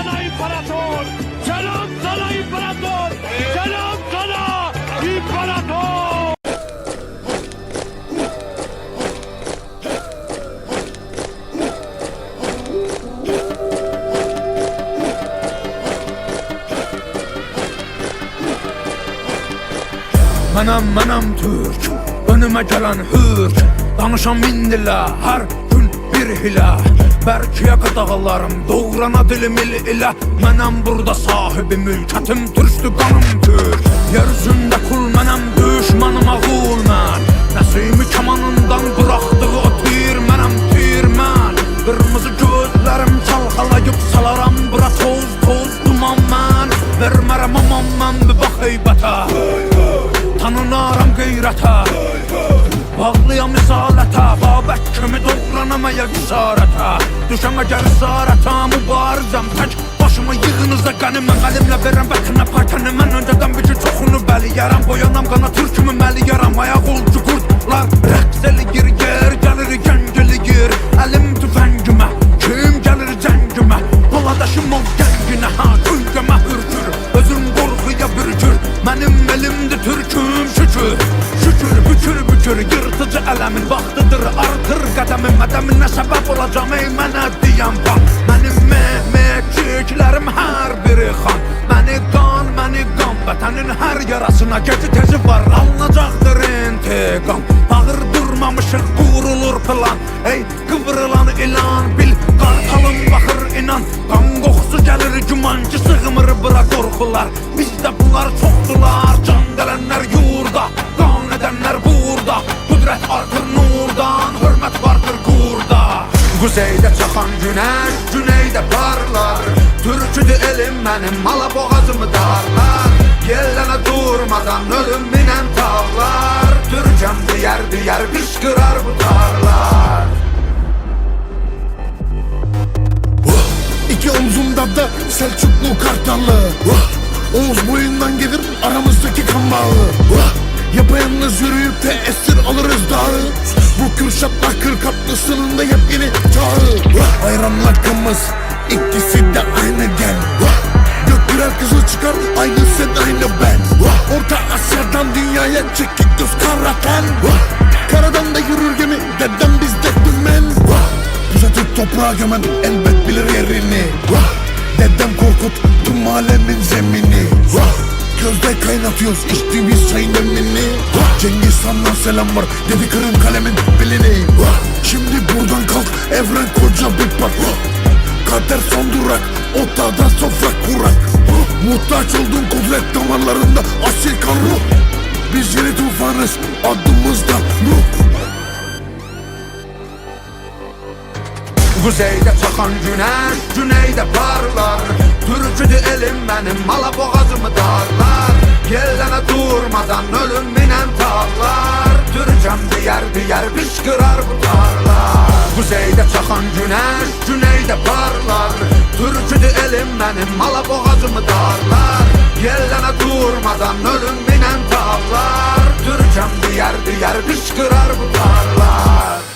sana imparator! Selam sana imparator! Selam sana imparator! Mənəm Türk, önümə gələn hürk. Danışan min dilə, hər gün bir hilə. Bərkiyə qadağalarım, doğrana dilim il ilə. Mənəm burada sahibi mülkətim, türkdü qanım türk. Yer üzündə kul mənəm, düşmanım ağul mən. Nəsimi kamanından bıraxdığı o tir, mənəm tir mən. Qırmızı gözlərim çalxalayıb salaram, bura toz toz duman mən. Vermərəm aman mən bir bax heybətə, tanınaram qeyrətə, bağlıyam risalətə, Babək kimi doğranamaya qisarətə. Düşəm əgər isarətə, mübarizəm tək başımı yığınıza qəniməm. Əlimlə verəm vətənə paytəni, mən öncədən bir ki çoxunu bəliyərəm. Boyanam qana türkümü məliyərəm, ayaq olcu qurdlar rəqs eləyir, yer gəlir gəng eləyir. Əlim tüfəngimə, kim gəlir cəngimə, Baladaşım ol gənginə, gölgəmə hürkür, özüm qorxuya bürkür. Mənim elimdir türküm şükür, şükür bükür bükür. Yırtıcı ələmin vaxtıdır, artır qədəmin, mədəminə səbəb olacam ey mənə deyən bax. Mənim Mehmedçiklərim hər biri xan, məni qan, vətənin hər yarasına gecə tezi var, alınacaqdır intiqam. Ağır durmamışıq, qurulur plan, ey qıvrılan ilan, bil qartalın baxır inan. Qan qoxusu gəlir gümancı, sığmır bura qorxular, bizdə bunlar çoxdular. Can gələnlər yurda, qan edənlər burada, qüdrət artır nurdan, hörmət vardır qurda. Quzeydə çaxan günəş, güneydə parlar, türküdür elim mənim, mala boğazımı darlar. Yellənə durmadan ölüm minən tağlar, türkəm diyər diyər qışqırar bu tarlar. İki omzumda da Selçuklu Kartallı, Oğuz boyundan gelir aramızdaki kan bağı. Yapayalnız yürüyüp de esir alırız dağı, bu Kürşat'la Kırkatlısının da yepyeni çağı. Ayranla kımız, ikisi de aynı gel. Gök birer kızıl çıkar, aynı sen aynı ben. Orta Asya'dan dünyaya çekik göz karatan, karadan da yürür gemi, dedem bizde dümen. Kuşatıp toprağa gömen elbet bilir yerini, dedem Korkut tüm alemin zemini. Gözde kaynatıyoruz içtiğimiz çayın demini. Cengiz Han'dan selam var, dedi kırın kalemin bilini. Şimdi buradan kalk, evren koca bir park. Kader son durak, ortada sofra kurak. Muhtaç olduğun kudret damarlarında asil kan ruh. Biz yeni tufanız, adımızda ruh. Quzeydə çaxan günəş, güneydə parlar, türküdür elim mənim, mala boğazımı darlar. Yellənə durmadan ölüm minən tağlar, türkəm diyər diyər qışqırar bu tarlar. Quzeydə çaxan günəş, güneydə parlar, türküdür elim mənim, mala boğazımı darlar. Yellənə durmadan ölüm minən tağlar, türkəm diyər diyər qışqırar bu tarlar.